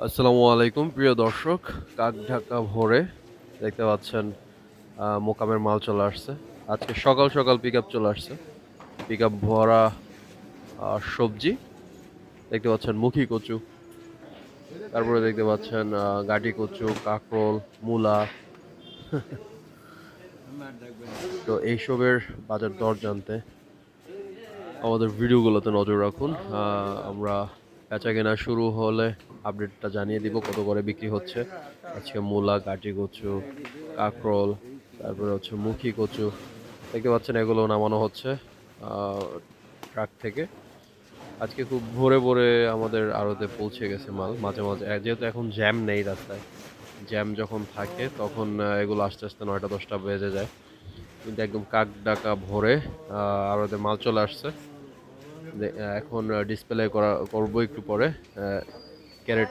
আসসালামু আলাইকুম প্রিয় দর্শক। কাক ঢাকা ভোরে দেখতে পাচ্ছেন মোকামের মাল চলে আসছে। আজকে সকাল সকাল পিকআপ চলে আসছে। পিকআপ ভরা সবজি দেখতে পাচ্ছেন, মুখী কচু, তারপরে দেখতে পাচ্ছেন গাটি কচু, কাঁকরোল, মূলা। তো এইসবের বাজার দর জানতে আমাদের ভিডিওগুলোতে নজর রাখুন। আমরা বেচাকেনা শুরু হলে আপডেটটা জানিয়ে দিব কত করে বিক্রি হচ্ছে। আজকে মূলা, গাটি কচু, কাঁকরোল, তারপরে হচ্ছে মুখী কচু দেখতে পাচ্ছেন, এগুলো নামানো হচ্ছে ট্রাক থেকে। আজকে খুব ভোরে ভোরে আমাদের আড়তে পৌঁছে গেছে মাল। মাঝে মাঝে যেহেতু এখন জ্যাম নেই রাস্তায়, জ্যাম যখন থাকে তখন এগুলো আস্তে আস্তে 9টা 10টা বেজে যায়, কিন্তু একদম কাক ডাকা ভোরে আড়তে মাল চলে আসছে। এখন ডিসপ্লে করবো একটু পরে ক্যারেট